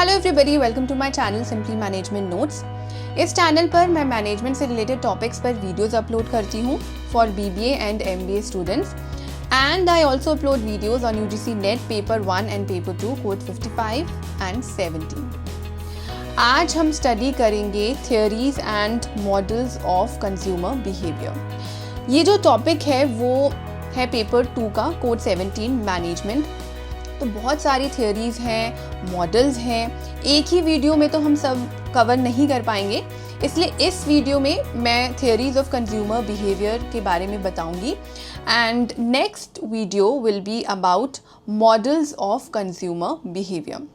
Hello everybody, welcome to my channel simply management notes. इस channel पर मैं management से रिलेटेड टॉपिक्स पर वीडियोस अपलोड करती हूँ for BBA and MBA students, and I also upload videos on UGC NET paper 1 and paper 2 code 55 and 17। आज हम study करेंगे theories and models of consumer behaviour. ये जो टॉपिक है वो है पेपर 2 का कोड 17 मैनेजमेंट। तो बहुत सारी थियोरीज हैं, मॉडल्स हैं, एक ही वीडियो में तो हम सब कवर नहीं कर पाएंगे, इसलिए इस वीडियो में मैं थियोरीज ऑफ कंज्यूमर बिहेवियर के बारे में बताऊंगी and next video will be about models of consumer behaviour.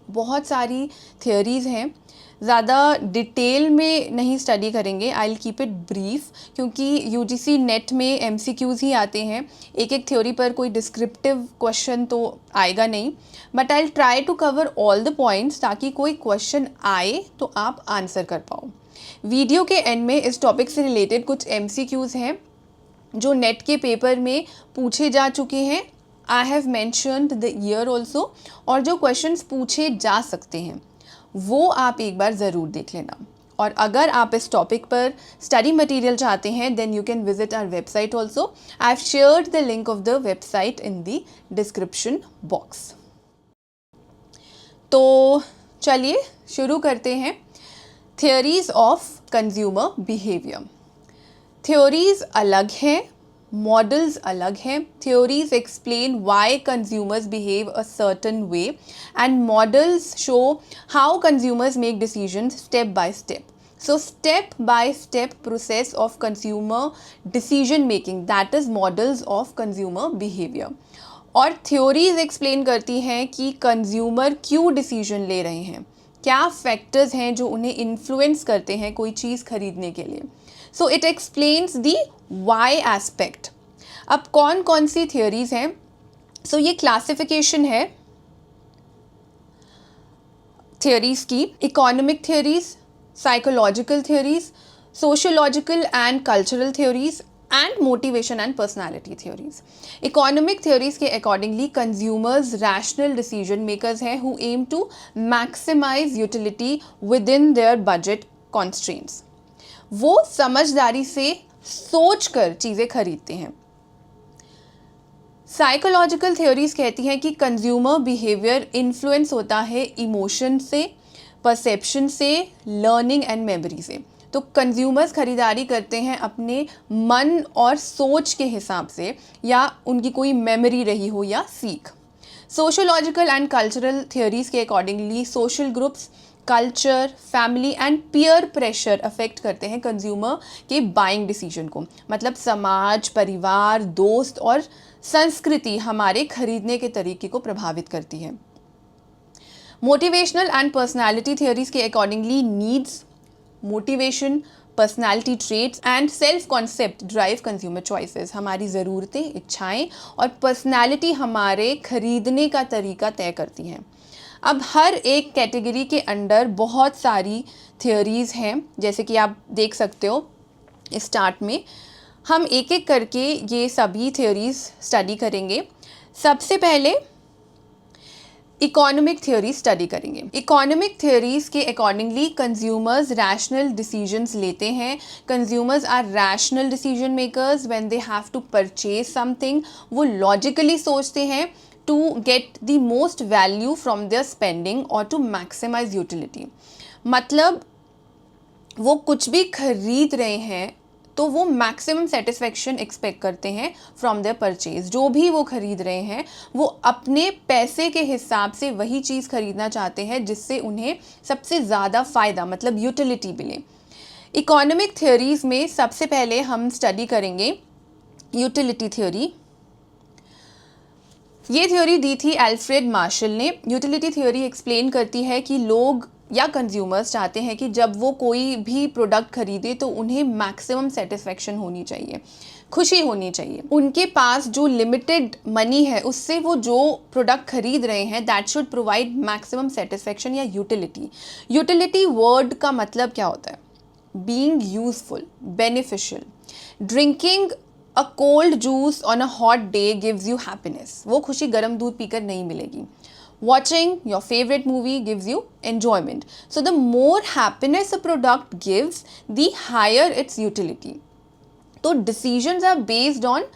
बहुत सारी थियोरीज हैं, ज़्यादा डिटेल में नहीं स्टडी करेंगे, I will keep it brief, क्योंकि यूजीसी नेट में एमसीक्यूज़ ही आते हैं, एक एक थ्योरी पर कोई डिस्क्रिप्टिव क्वेश्चन तो आएगा नहीं, but I will try to cover all the points ताकि कोई क्वेश्चन आए तो आप आंसर कर पाओ। वीडियो के एंड में इस टॉपिक से रिलेटेड कुछ एमसीक्यूज़ हैं जो नेट के पेपर में पूछे जा चुके हैं। I have mentioned the year also, और जो क्वेश्चंस पूछे जा सकते हैं वो आप एक बार ज़रूर देख लेना। और अगर आप इस टॉपिक पर स्टडी मटेरियल चाहते हैं then you can visit our website also. I have shared the link of the website in the description box. तो चलिए शुरू करते हैं। Theories of consumer behaviour. Theories अलग हैं, मॉडल्स अलग हैं। Theories explain why consumers behave a certain way and models show how consumers make decisions step by step. So step by step process of consumer decision making, that is models of consumer behaviour. और theories explain करती हैं कि consumer क्यों decision ले रहे हैं, क्या factors हैं जो उन्हें इन्फ्लुएंस करते हैं कोई चीज़ खरीदने के लिए। So it explains the why aspect. अब कौन कौन सी थियोरीज हैं? सो ये क्लासिफिकेशन है थियोरीज की: economic theories, psychological theories, sociological and cultural theories and motivation and personality theories. Economic theories के accordingly consumers rational decision makers हैं who aim to maximise utility within their budget constraints. वो समझदारी से सोचकर चीज़ें खरीदते हैं। साइकोलॉजिकल थ्योरीज कहती हैं कि कंज्यूमर बिहेवियर इन्फ्लुएंस होता है इमोशन से, परसेप्शन से, लर्निंग एंड मेमोरी से। तो कंज्यूमर्स खरीदारी करते हैं अपने मन और सोच के हिसाब से, या उनकी कोई मेमोरी रही हो या सीख। सोशियोलॉजिकल एंड कल्चरल थ्योरीज के accordingly social groups, culture, family and peer pressure affect करते हैं कंज्यूमर के बाइंग डिसीजन को। मतलब समाज, परिवार, दोस्त और संस्कृति हमारे खरीदने के तरीके को प्रभावित करती है। मोटिवेशनल एंड पर्सनालिटी थ्योरीज के accordingly needs, motivation, personality traits and self concept drive consumer choices. हमारी ज़रूरतें, इच्छाएं और पर्सनालिटी हमारे खरीदने का तरीका तय करती हैं। अब हर एक कैटेगरी के अंडर बहुत सारी थियोरीज़ हैं, जैसे कि आप देख सकते हो स्टार्ट में। हम एक एक करके ये सभी थियोरीज़ स्टडी करेंगे। सबसे पहले इकोनॉमिक थ्योरी स्टडी करेंगे। इकोनॉमिक थ्योरीज के अकॉर्डिंगली कंज्यूमर्स रैशनल डिसीजंस लेते हैं। Consumers are rational decision makers when they have to purchase something. वो लॉजिकली सोचते हैं to get the most value from their spending or to maximize utility। मतलब वो कुछ भी खरीद रहे हैं तो वो मैक्सिमम सेटिस्फेक्शन एक्सपेक्ट करते हैं फ्रॉम देयर परचेज। जो भी वो खरीद रहे हैं वो अपने पैसे के हिसाब से वही चीज़ खरीदना चाहते हैं जिससे उन्हें सबसे ज़्यादा फ़ायदा, मतलब यूटिलिटी मिले। इकोनॉमिक थ्योरीज में सबसे पहले हम स्टडी करेंगे यूटिलिटी थ्योरी। ये थ्योरी दी थी एल्फ्रेड मार्शल ने। यूटिलिटी थ्योरी एक्सप्लेन करती है कि लोग या कंज्यूमर्स चाहते हैं कि जब वो कोई भी प्रोडक्ट खरीदे तो उन्हें मैक्सिमम सेटिस्फेक्शन होनी चाहिए, खुशी होनी चाहिए। उनके पास जो लिमिटेड मनी है उससे वो जो प्रोडक्ट खरीद रहे हैं that should provide maximum satisfaction या यूटिलिटी। यूटिलिटी वर्ड का मतलब क्या होता है? Being useful, beneficial. Drinking a cold juice on a hot day gives you happiness. वो खुशी गर्म दूध पीकर नहीं मिलेगी। Watching your favorite movie gives you enjoyment. So the more happiness a product gives, the higher its utility. तो decisions are based on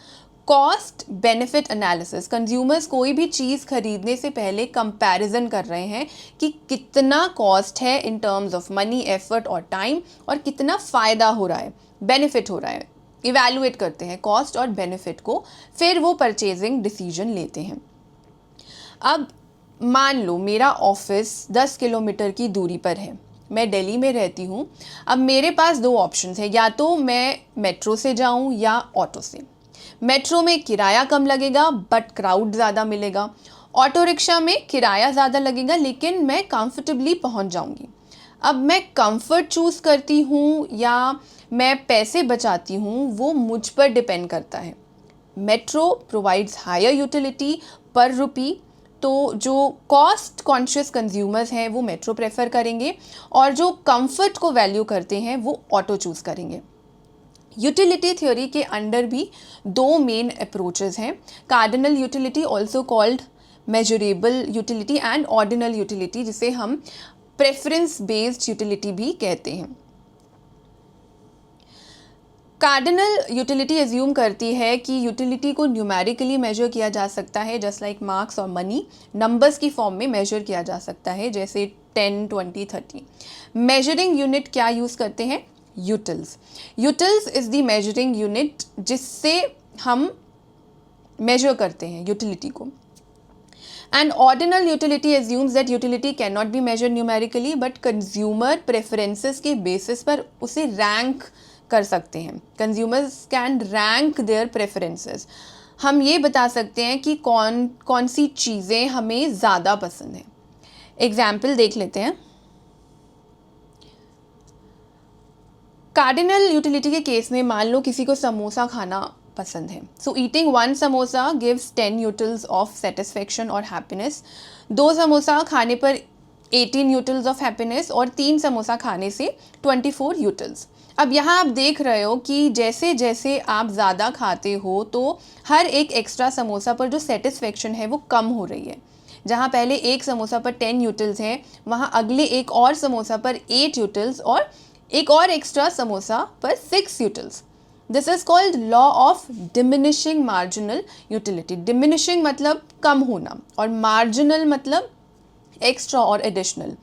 cost benefit analysis. Consumers कोई भी चीज़ खरीदने से पहले कंपैरिजन कर रहे हैं कि कितना कॉस्ट है in terms of money, effort और टाइम, और कितना फ़ायदा हो रहा है, बेनिफिट हो रहा है. इवैल्यूएट करते हैं कॉस्ट और बेनिफिट को, फिर वो परचेजिंग डिसीजन लेते हैं. अब मान लो मेरा ऑफिस 10 किलोमीटर की दूरी पर है, मैं दिल्ली में रहती हूँ. अब मेरे पास दो ऑप्शंस हैं, या तो मैं मेट्रो से जाऊँ या ऑटो से. मेट्रो में किराया कम लगेगा बट क्राउड ज़्यादा मिलेगा. ऑटो रिक्शा में किराया ज़्यादा लगेगा लेकिन मैं कंफर्टेबली पहुँच जाऊँगी. अब मैं कंफर्ट चूज़ करती हूँ या मैं पैसे बचाती हूँ, वो मुझ पर डिपेंड करता है. मेट्रो प्रोवाइड्स हायर यूटिलिटी पर रुपी, तो जो कॉस्ट कॉन्शियस कंज्यूमर्स हैं वो मेट्रो प्रेफर करेंगे, और जो कंफर्ट को वैल्यू करते हैं वो ऑटो चूज़ करेंगे. यूटिलिटी थ्योरी के अंडर भी दो मेन अप्रोचेस हैं. Cardinal utility also called measurable utility and ordinal utility, जिसे हम प्रेफरेंस बेस्ड यूटिलिटी भी कहते हैं. कार्डिनल यूटिलिटी एज्यूम करती है कि यूटिलिटी को न्यूमेरिकली मेजर किया जा सकता है, जस्ट लाइक मार्क्स और मनी नंबर्स की फॉर्म में मेजर किया जा सकता है, जैसे 10, 20, 30. मेजरिंग यूनिट क्या यूज़ करते हैं? Utils. Utils is the measuring unit जिससे हम मेजर करते हैं यूटिलिटी को. And ordinal utility assumes that utility can not be measured numerically but consumer preferences के बेसिस पर उसे रैंक कर सकते हैं. Consumers can rank their preferences. हम ये बता सकते हैं कि कौन सी चीज़ें हमें ज़्यादा पसंद हैं. एग्जाम्पल देख लेते हैं. कार्डिनल यूटिलिटी के केस में मान लो किसी को समोसा खाना पसंद है. So eating 1 samosa gives 10 utils of satisfaction और हैप्पीनेस. 2 समोसा खाने पर 18 यूटिल्स ऑफ हैप्पीनेस और 3 समोसा खाने से 24 यूटिल्स. अब यहाँ आप देख रहे हो कि जैसे जैसे आप ज़्यादा खाते हो तो हर एक एक्स्ट्रा समोसा पर जो सेटिस्फेक्शन है वो कम हो रही है. जहाँ पहले एक समोसा पर 10 यूटिल्स हैं, वहाँ अगले एक और समोसा पर 8 यूटिल्स और एक और एक्स्ट्रा समोसा पर 6 utils. This is called law of diminishing marginal utility. Diminishing मतलब कम होना और मार्जिनल मतलब एक्स्ट्रा और एडिशनल.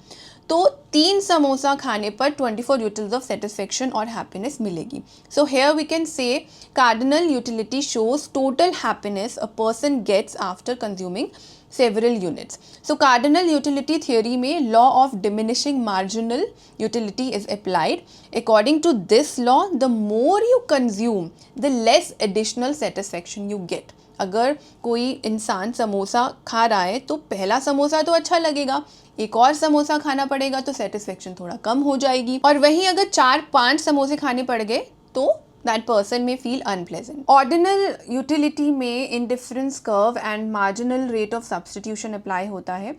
तो 3 समोसा खाने पर 24 यूटिल्स ऑफ सेटिस्फेक्शन और हैप्पीनेस मिलेगी. So here we can say cardinal utility shows total happiness a person gets after consuming several units. So cardinal utility theory में law of diminishing marginal utility is applied. According to this law, the more you consume, the less additional satisfaction you get. अगर कोई इंसान समोसा खा रहा है तो पहला समोसा तो अच्छा लगेगा, एक और समोसा खाना पड़ेगा तो सेटिस्फेक्शन थोड़ा कम हो जाएगी, और वहीं अगर 4-5 समोसे खाने पड़ गए तो that person may feel unpleasant. Ordinal utility में indifference curve and marginal rate of substitution apply होता है.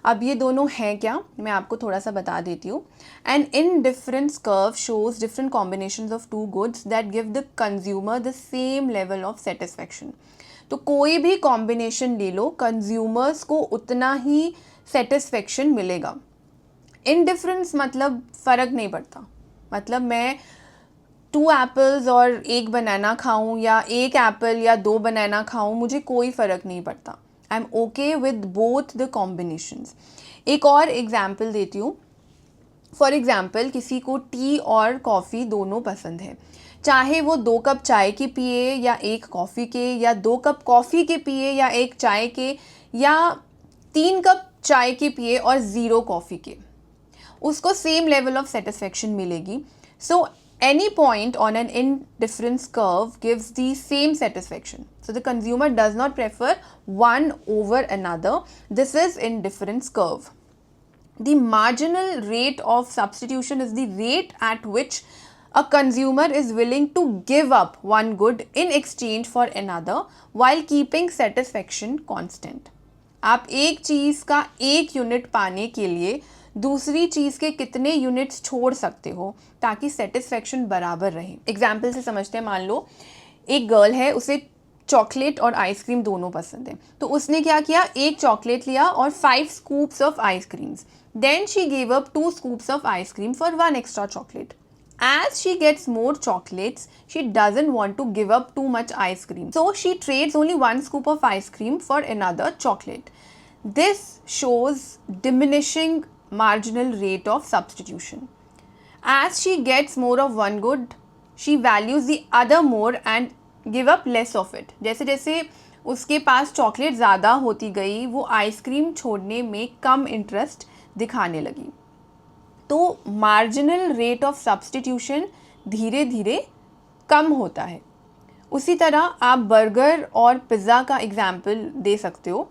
अब ये दोनों हैं क्या, मैं आपको थोड़ा सा बता देती हूँ. An indifference curve shows different combinations of two goods that give the consumer the same level of satisfaction. तो कोई भी कॉम्बिनेशन ले लो, कंज्यूमर्स को उतना ही सेटिस्फेक्शन मिलेगा. इनडिफरेंस मतलब फ़र्क नहीं पड़ता, मतलब मैं 2 एप्पल्स और 1 बनाना खाऊं या 1 एप्पल या 2 बनाना खाऊं, मुझे कोई फ़र्क नहीं पड़ता. I am okay with both the combinations. एक और एग्जाम्पल देती हूँ. फॉर एग्जाम्पल किसी को टी और कॉफ़ी दोनों पसंद है, चाहे वो 2 कप चाय के पिए या 1 कॉफ़ी के, या 2 कप कॉफ़ी के पिए या 1 चाय के, या 3 कप चाय के पिए और 0 कॉफ़ी के, उसको सेम लेवल ऑफ सेटिस्फेक्शन मिलेगी. सो any point on an indifference curve gives the same satisfaction. So the consumer does not prefer one over another. This is indifference curve. The marginal rate of substitution is the rate at which a consumer is willing to give up one good in exchange for another while keeping satisfaction constant. आप एक चीज़ का 1 unit पाने के लिए दूसरी चीज़ के कितने units छोड़ सकते हो ताकि सेटिस्फेक्शन बराबर रहे. एग्जाम्पल से समझते हैं. मान लो एक गर्ल है, उसे चॉकलेट और आइसक्रीम दोनों पसंद है, तो उसने क्या किया, एक चॉकलेट लिया और 5 scoops of ice creams. Then she gave up 2 scoops of ice cream for 1 extra chocolate. As she gets more chocolates, she doesn't want to give up too much ice cream. So she trades only 1 scoop of ice cream for another chocolate. This shows diminishing marginal rate of substitution. As she gets more of one good, she values the other more and give up less of it. जैसे जैसे उसके पास chocolate ज़्यादा होती गई, वो ice cream छोड़ने में कम interest दिखाने लगी. तो मार्जिनल रेट ऑफ सब्स्टिट्यूशन धीरे धीरे कम होता है. उसी तरह आप बर्गर और पिज़्ज़ा का एग्जाम्पल दे सकते हो.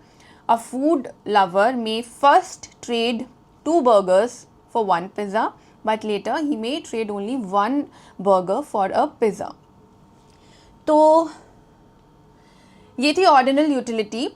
अ food lover may first trade 2 burgers for 1 pizza, but later he may trade only 1 burger for a pizza. तो ये थी ऑर्डिनल यूटिलिटी.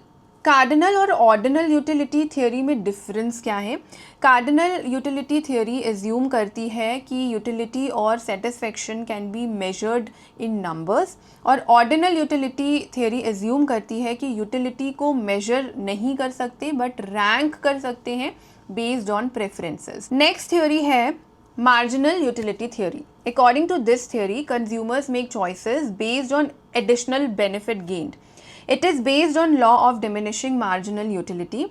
कार्डिनल और ऑर्डिनल यूटिलिटी थियोरी में डिफरेंस क्या है? कार्डिनल यूटिलिटी थियोरी एज्यूम करती है कि यूटिलिटी और satisfaction can be measured in numbers, और ऑर्डिनल यूटिलिटी थियोरी एज्यूम करती है कि यूटिलिटी को मेजर नहीं कर सकते बट रैंक कर सकते हैं based on preferences. Next theory है marginal utility theory. According to this theory, consumers make choices based on additional benefit gained. It is based on law of diminishing marginal utility.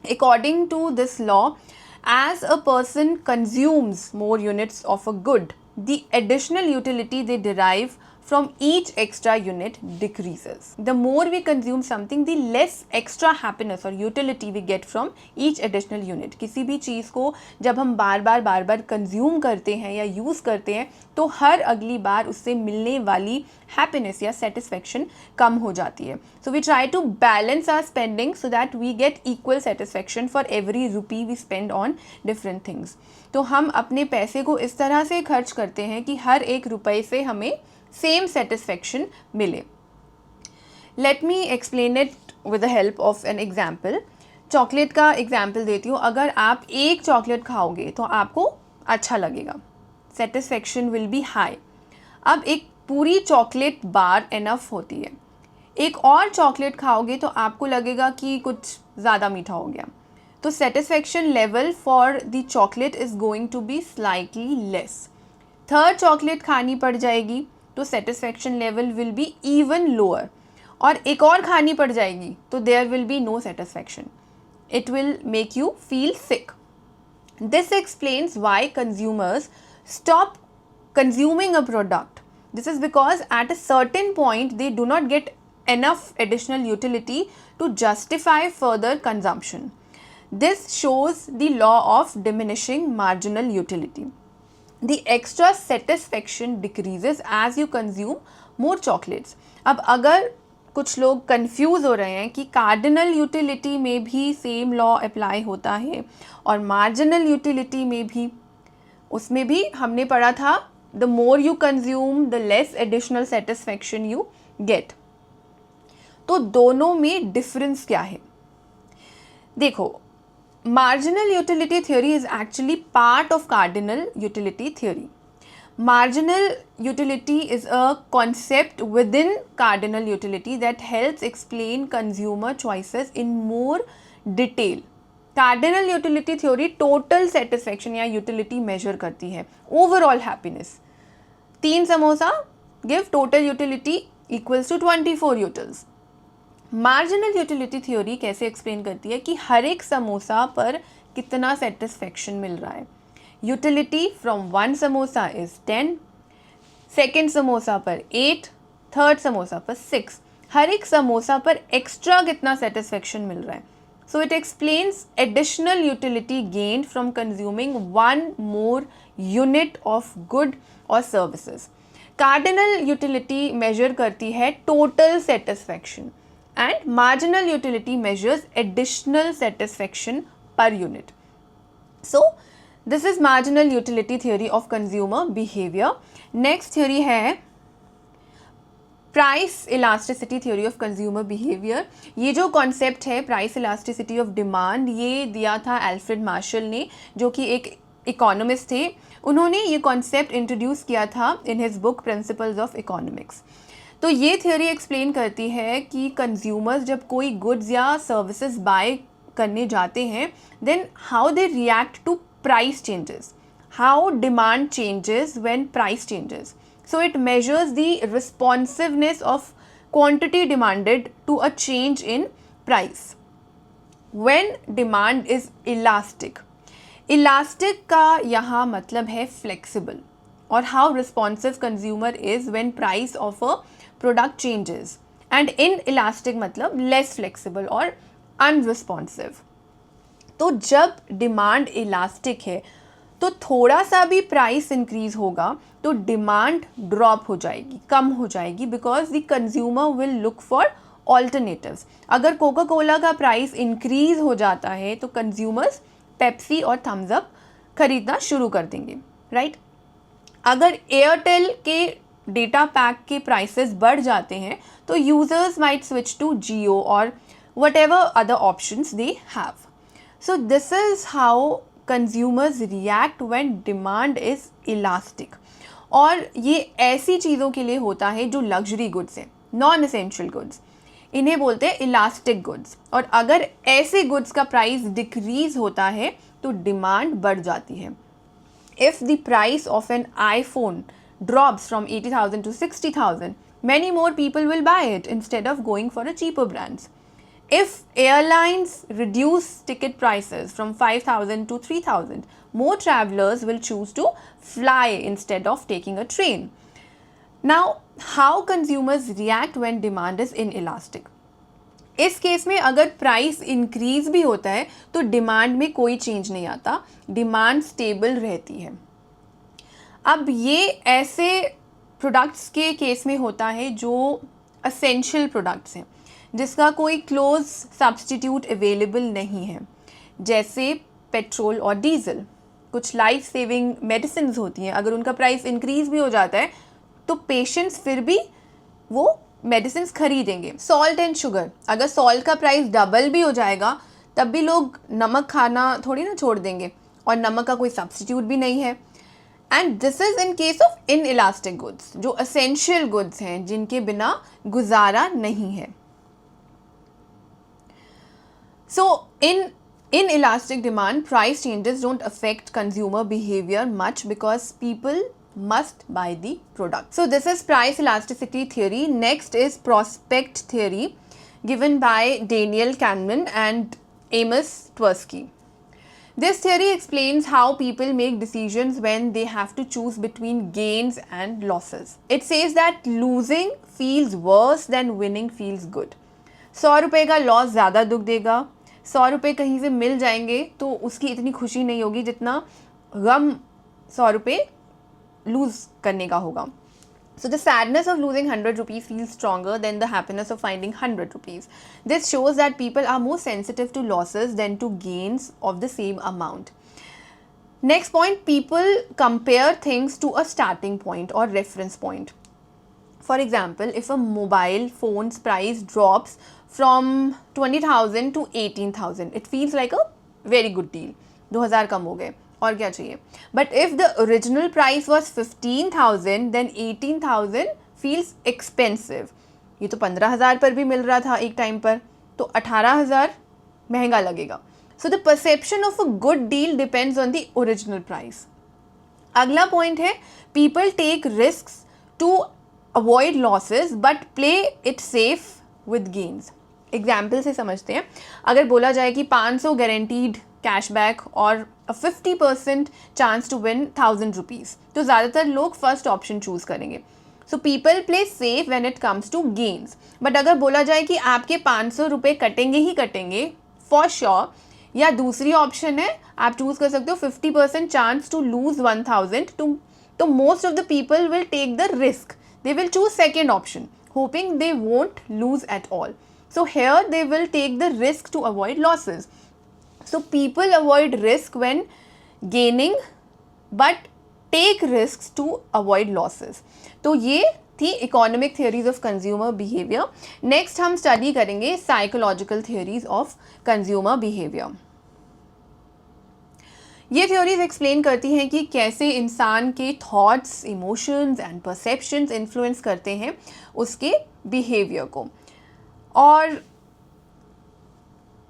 According to this law, as a person consumes more units of a good, the additional utility they derive from each extra unit decreases. The more we consume something, the less extra happiness or utility we get from each additional unit. किसी भी चीज़ को जब हम बार बार consume करते हैं या use करते हैं, तो हर अगली बार उससे मिलने वाली हैप्पीनेस या सेटिस्फेक्शन कम हो जाती है. So we try to balance our spending so that we get equal satisfaction for every rupee we spend on different things. तो हम अपने पैसे को इस तरह से खर्च करते हैं कि हर एक रुपये से हमें सेम सेटिस्फेक्शन मिले. Let me explain it with the help of an example. Chocolate का एग्जाम्पल देती हूँ. अगर आप एक चॉकलेट खाओगे तो आपको अच्छा लगेगा, सेटिस्फेक्शन विल बी हाई. अब एक पूरी चॉकलेट बार इनफ होती है. एक और चॉकलेट खाओगे तो आपको लगेगा कि कुछ ज़्यादा मीठा हो गया, तो satisfaction level for the chocolate is going to be slightly less. Third chocolate खानी पड़ जाएगी तो satisfaction level will be even lower, और एक और खानी पड़ जाएगी तो there will be no satisfaction. It will make you feel sick. This explains why consumers stop consuming a product. This is because at a certain point they do not get enough additional utility to justify further consumption. This shows the law of diminishing marginal utility. The extra satisfaction decreases as you consume more chocolates. अब अगर कुछ लोग confuse हो रहे हैं कि cardinal utility में भी सेम लॉ अप्लाई होता है और मार्जिनल यूटिलिटी में भी, उसमें भी हमने पढ़ा था the more you consume the less additional satisfaction you get. तो दोनों में डिफरेंस क्या है? देखो, marginal utility theory is actually part of cardinal utility theory. Marginal utility is a concept within cardinal utility that helps explain consumer choices in more detail. Cardinal utility theory total satisfaction या utility measure करती है, overall happiness. 3 samosa give total utility equals to 24 utils. Marginal utility theory कैसे explain करती है कि हर एक समोसा पर कितना सेटिस्फेक्शन मिल रहा है. Utility from 1 samosa is 10, second samosa पर 8, थर्ड समोसा पर 6. हर एक समोसा पर एक्स्ट्रा कितना सेटिस्फेक्शन मिल रहा है. सो it explains additional utility gained from consuming 1 more unit of good और सर्विसेज. कार्डिनल यूटिलिटी मेजर करती है total satisfaction and marginal utility measures additional satisfaction per unit. So this is marginal utility theory of consumer behavior. Next theory है price elasticity theory of consumer behavior. ये जो concept है price elasticity of demand, ये दिया था Alfred Marshall ने, जो कि एक इकोनॉमिस्ट थे. उन्होंने ये concept introduce किया था in his book Principles of Economics. तो ये थियोरी एक्सप्लेन करती है कि कंज्यूमर्स जब कोई गुड्स या सर्विसेज बाय करने जाते हैं, then how they react to price changes, how demand changes when price changes. So it measures the responsiveness of quantity demanded to a change in price. When demand is elastic, elastic का यहाँ मतलब है flexible, और how responsive consumer is when price of a product changes, and inelastic मतलब less flexible और unresponsive. तो जब demand elastic है तो थोड़ा सा भी प्राइस इंक्रीज होगा तो डिमांड ड्रॉप हो जाएगी, कम हो जाएगी, because the consumer will look for alternatives. अगर कोका कोला का प्राइस इंक्रीज हो जाता है तो कंज्यूमर्स पेप्सी और थम्स अप खरीदना शुरू कर देंगे, राइट? अगर एयरटेल के डेटा पैक के प्राइसेस बढ़ जाते हैं तो यूजर्स माइट स्विच टू जियो और whatever other options they have. So this is how consumers react when demand is elastic. और ये ऐसी चीज़ों के लिए होता है जो लग्जरी गुड्स हैं, नॉन एसेंशियल गुड्स, इन्हें बोलते हैं इलास्टिक गुड्स. और अगर ऐसे गुड्स का प्राइस डिक्रीज होता है तो डिमांड बढ़ जाती है. If the price of an iPhone drops from 80,000 to 60,000, many more people will buy it instead of going for a cheaper brands. If airlines reduce ticket prices from 5,000 to 3,000, more travelers will choose to fly instead of taking a train. Now, how consumers react when demand is inelastic? इस case में अगर price increase भी होता है तो demand में कोई change नहीं आता, डिमांड स्टेबल रहती है. अब ये ऐसे प्रोडक्ट्स के केस में होता है जो असेंशियल प्रोडक्ट्स हैं, जिसका कोई क्लोज सब्स्टिट्यूट अवेलेबल नहीं है, जैसे पेट्रोल और डीजल. कुछ लाइफ सेविंग मेडिसिन होती हैं, अगर उनका प्राइस इंक्रीज भी हो जाता है तो पेशेंट्स फिर भी वो मेडिसिन खरीदेंगे. सॉल्ट एंड शुगर, अगर सॉल्ट का प्राइस डबल भी हो जाएगा तब भी लोग नमक खाना थोड़ी ना छोड़ देंगे, और नमक का कोई सब्स्टिट्यूट भी नहीं है. And this is in case of in elastic goods, जो असेंशियल गुड्स हैं, जिनके बिना गुजारा नहीं है. So in inelastic demand, price changes don't affect consumer behavior much because people must buy the product. So this is price elasticity theory. Next is prospect theory given by Daniel Kahneman and Amos Tversky. This theory explains how people make decisions when they have to choose between gains and losses. It says that losing feels worse than winning feels good. 100 रुपये का loss ज़्यादा दुख देगा, 100 रुपये कहीं से मिल जाएंगे तो उसकी इतनी खुशी नहीं होगी जितना गम 100 रुपये लूज़ करने का होगा. So the sadness of losing 100 rupees feels stronger than the happiness of finding 100 rupees. This shows that people are more sensitive to losses than to gains of the same amount. Next point, people compare things to a starting point or reference point. For example, if a mobile phone's price drops from 20,000 to 18,000, it feels like a very good deal. 2,000 कम हो गए, और क्या चाहिए. But if the original price was 15,000, then 18,000 feels expensive. ये तो 15,000 पर भी मिल रहा था एक टाइम पर, तो 18,000 महंगा लगेगा. So the perception of a good deal depends on the original price. अगला पॉइंट है, people take risks to avoid losses but play it safe with gains. Example से समझते हैं. अगर बोला जाए कि 500 गारंटीड कैशबैक और 50% चांस टू विन 1,000 रुपीज़, तो ज़्यादातर लोग फर्स्ट ऑप्शन चूज़ करेंगे. So people play safe when it comes to gains. But अगर बोला जाए कि आपके 500 रुपये कटेंगे ही कटेंगे फॉर श्योर, या दूसरी ऑप्शन है आप चूज़ कर सकते हो 50% चांस टू लूज 1,000, तो most of the people will take the risk. They will choose second option, hoping they won't lose at all. So here they will take the risk to avoid losses. So people avoid risk when gaining but take risks to avoid losses. तो ये थी economic theories of consumer behavior. Next हम study करेंगे psychological theories of consumer behavior. ये theories explain करती हैं कि कैसे इंसान के thoughts, emotions and perceptions influence करते हैं उसके बिहेवियर को, और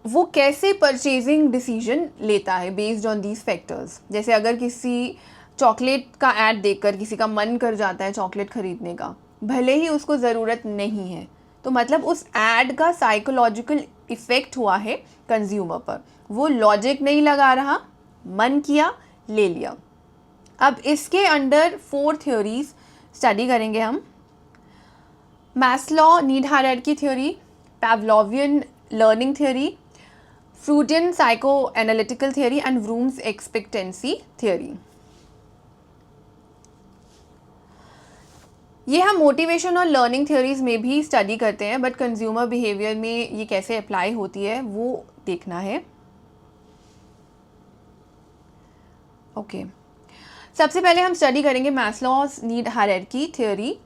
वो कैसे परचेजिंग डिसीजन लेता है बेस्ड ऑन दीज फैक्टर्स। जैसे अगर किसी चॉकलेट का ऐड देखकर किसी का मन कर जाता है चॉकलेट खरीदने का, भले ही उसको ज़रूरत नहीं है, तो मतलब उस ऐड का साइकोलॉजिकल इफ़ेक्ट हुआ है कंज्यूमर पर, वो लॉजिक नहीं लगा रहा, मन किया, ले लिया। अब इसके अंडर 4 थ्योरीज स्टडी करेंगे हम। Maslow need hierarchy theory, Pavlovian learning theory, Freudian psychoanalytical theory and Vroom's expectancy theory. ये हम मोटिवेशन और लर्निंग थ्योरीज में भी स्टडी करते हैं, बट कंज्यूमर बिहेवियर में ये कैसे अप्लाई होती है वो देखना है। ओके, सबसे पहले हम स्टडी करेंगे मैस्लोस नीड हायरार्की थ्योरी।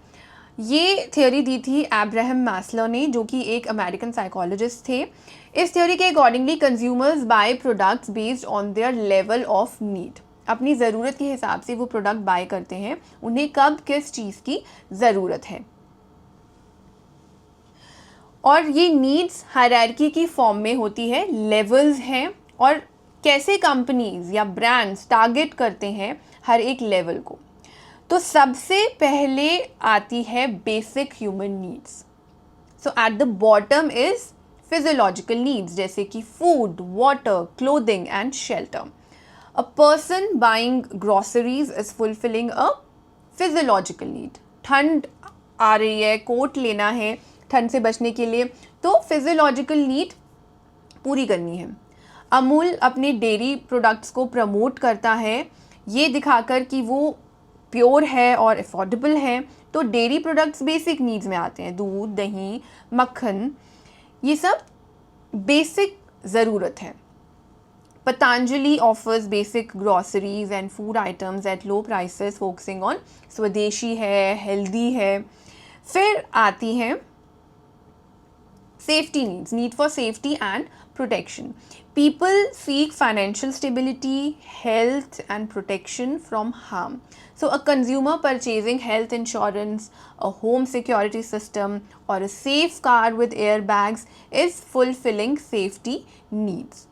ये थ्योरी दी थी अब्राहम मैस्लो ने, जो कि एक अमेरिकन साइकोलॉजिस्ट थे। इस थ्योरी के accordingly consumers buy products based on their level of need. अपनी ज़रूरत के हिसाब से वो प्रोडक्ट बाय करते हैं, उन्हें कब किस चीज़ की ज़रूरत है। और ये नीड्स हायरार्की की फॉर्म में होती है, लेवल्स हैं, और कैसे कंपनीज या ब्रांड्स टारगेट करते हैं हर एक लेवल को। तो सबसे पहले आती है basic human needs. So at the bottom is physiological needs, जैसे कि food, water, clothing and shelter. A person buying groceries is fulfilling a physiological need. ठंड आ रही है, कोट लेना है ठंड से बचने के लिए, तो फिजियोलॉजिकल नीड पूरी करनी है। अमूल अपने डेयरी प्रोडक्ट्स को प्रमोट करता है ये दिखाकर कि वो प्योर है और अफोर्डेबल है, तो डेयरी प्रोडक्ट्स बेसिक नीड्स में आते हैं। दूध, दही, मक्खन, ये सब बेसिक ज़रूरत है। Patanjali offers basic groceries and food items at low prices, focusing on स्वदेशी है, हेल्दी है। फिर आती हैं safety needs, need for safety and protection. People seek financial stability, health and protection from harm. So a consumer purchasing health insurance, a home security system or a safe car with airbags is fulfilling safety needs.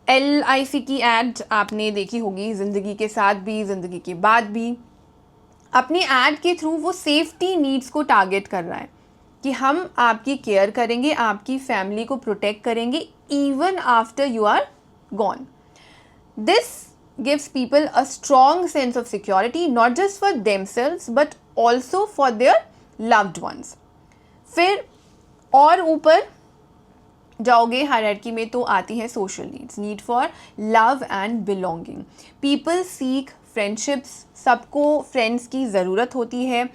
LIC की add आपने देखी होगी, ज़िंदगी के साथ भी, ज़िंदगी के बाद भी। अपनी एड के थ्रू वो सेफ्टी नीड्स को टारगेट कर रहा है कि हम आपकी केयर करेंगे, आपकी फैमिली को प्रोटेक्ट करेंगे even after you are gone. This gives people a strong sense of security, not just for themselves but also for their loved ones. फिर और ऊपर जाओगे हायरार्की में तो आती है social needs, need for love and belonging. People seek friendships, सबको friends की ज़रूरत होती है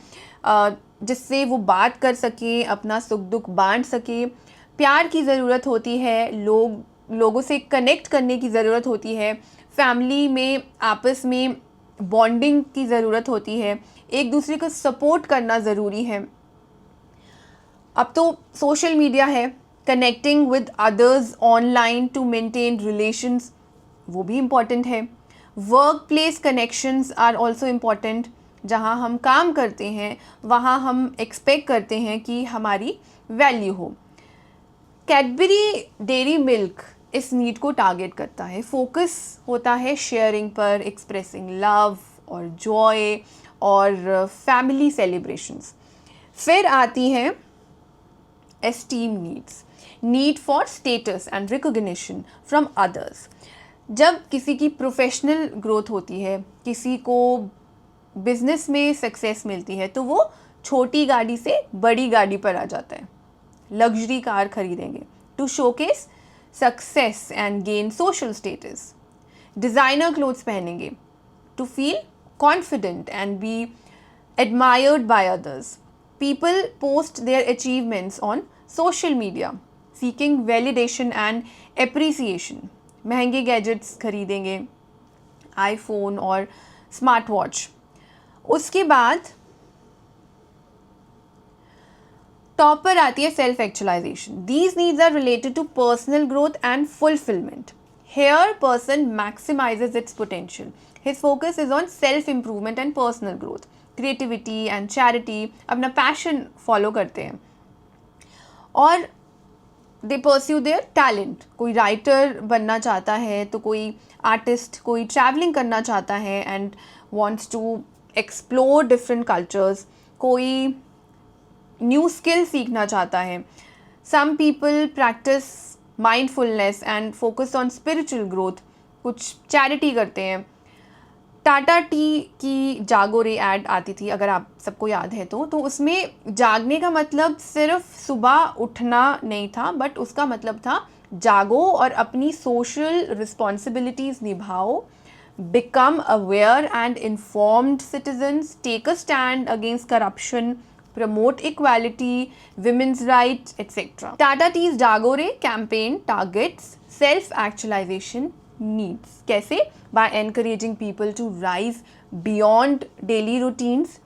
जिससे वो बात कर सके, अपना सुख दुख बांट सके। प्यार की ज़रूरत होती है, लोगों से कनेक्ट करने की ज़रूरत होती है। फैमिली में आपस में बॉन्डिंग की ज़रूरत होती है, एक दूसरे को सपोर्ट करना ज़रूरी है। अब तो सोशल मीडिया है, connecting with others online to maintain relations, वो भी इम्पॉर्टेंट है। Work place connections are also important. जहाँ हम काम करते हैं वहाँ हम एक्सपेक्ट करते हैं कि हमारी वैल्यू हो। कैडबरी डेयरी मिल्क इस नीड को टारगेट करता है, फोकस होता है शेयरिंग पर, एक्सप्रेसिंग लव और जॉय और फैमिली सेलिब्रेशंस। फिर आती हैं esteem needs, need for status and recognition from others. जब किसी की प्रोफेशनल ग्रोथ होती है, किसी को बिजनेस में सक्सेस मिलती है, तो वो छोटी गाड़ी से बड़ी गाड़ी पर आ जाता है, लग्जरी कार खरीदेंगे to showcase success and gain social status. Designer clothes पहनेंगे to feel confident and be admired by others. People post their achievements on social media seeking validation and appreciation. महंगे गैजेट्स खरीदेंगे, iPhone और smart watch. उसके बाद top पर आती है self actualisation. These needs are related to personal growth and fulfilment. Here, person maximizes its potential. His focus is on self-improvement and personal growth. Creativity and charity, अपना passion follow करते हैं और they pursue their talent. कोई writer बनना चाहता है तो कोई artist, कोई traveling करना चाहता है and wants to explore different cultures. कोई new skill सीखना चाहता है. Some people practice mindfulness and focus on spiritual growth. कुछ charity करते हैं. टाटा टी की जागो रे ऐड आती थी, अगर आप सबको याद है तो उसमें जागने का मतलब सिर्फ सुबह उठना नहीं था, बट उसका मतलब था जागो और अपनी सोशल रिस्पॉन्सिबिलिटीज़ निभाओ, become aware and informed citizens, take a stand against corruption, promote equality, women's rights, etc. Tata Tea's Jagore campaign targets self-actualization needs. कैसे? By encouraging people to rise beyond daily routines,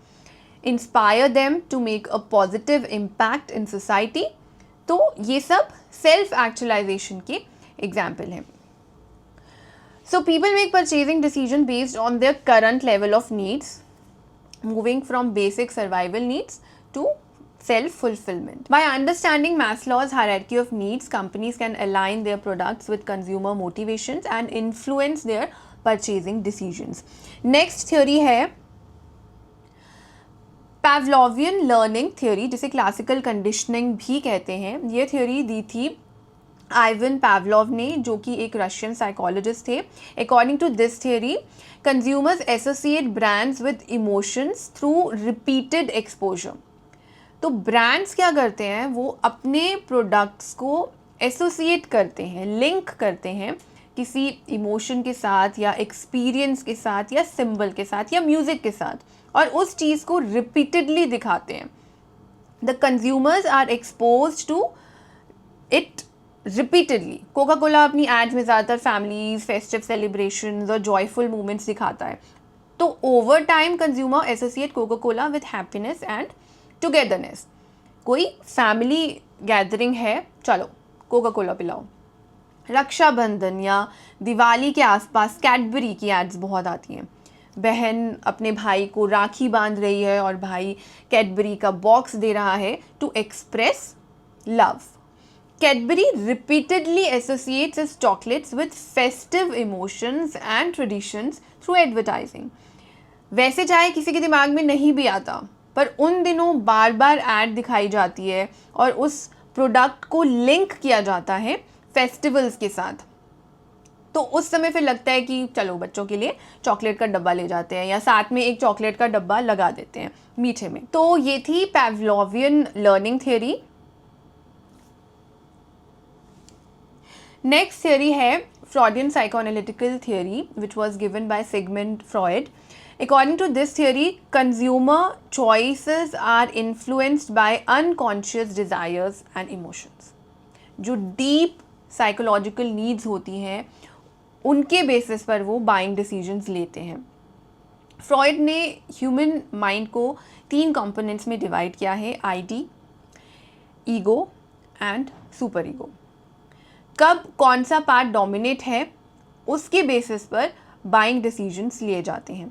inspire them to make a positive impact in society. तो ये सब self-actualization के example हैं. So people make purchasing decision based on their current level of needs, moving from basic survival needs to self-fulfillment. By understanding Maslow's hierarchy of needs, companies can align their products with consumer motivations and influence their purchasing decisions. Next theory है Pavlovian learning theory, जिसे classical conditioning भी कहते हैं. ये theory दी थी Ivan Pavlov ने, जो कि एक रशियन साइकोलॉजिस्ट थे. According to this theory, consumers associate brands with emotions through repeated exposure. तो ब्रांड्स क्या करते हैं, वो अपने प्रोडक्ट्स को एसोसिएट करते हैं, लिंक करते हैं किसी इमोशन के साथ या एक्सपीरियंस के साथ या सिंबल के साथ या म्यूज़िक के साथ, और उस चीज़ को रिपीटेडली दिखाते हैं. The consumers are expose to it repeatedly. Coca Cola अपनी एड्स में ज़्यादातर फैमिलीज, फेस्टिव सेलिब्रेशंस और जॉयफुल मोमेंट्स दिखाता है. तो over time consumer associate Coca Cola with happiness and togetherness. कोई फैमिली गैदरिंग है, चलो कोका कोला पिलाओ. रक्षाबंधन या दिवाली के आसपास कैडबरी की एड्स बहुत आती हैं. बहन अपने भाई को राखी बांध रही है और भाई कैडबरी का बॉक्स दे रहा है to express love. Cadbury repeatedly associates its chocolates with festive emotions and traditions through advertising. वैसे चाहे किसी के दिमाग में नहीं भी आता, पर उन दिनों बार बार ऐड दिखाई जाती है और उस प्रोडक्ट को लिंक किया जाता है फेस्टिवल्स के साथ. तो उस समय फिर लगता है कि चलो बच्चों के लिए चॉकलेट का डब्बा ले जाते हैं या साथ में एक चॉकलेट का डब्बा लगा देते हैं मीठे में. तो ये थी पैवलोवियन लर्निंग थियरी. नेक्स्ट थियरी है Freudian psychoanalytical theory, which was given by Sigmund Freud. According to this theory, consumer choices are influenced by unconscious desires and emotions. जो deep psychological needs होती हैं, उनके बेसिस पर वो buying decisions लेते हैं. Freud ने ह्यूमन माइंड को 3 कंपोनेंट्स में डिवाइड किया है: ID, ego and super ego. कब कौन सा पार्ट डोमिनेट है, उसके बेसिस पर बाइंग डिसीजंस लिए जाते हैं.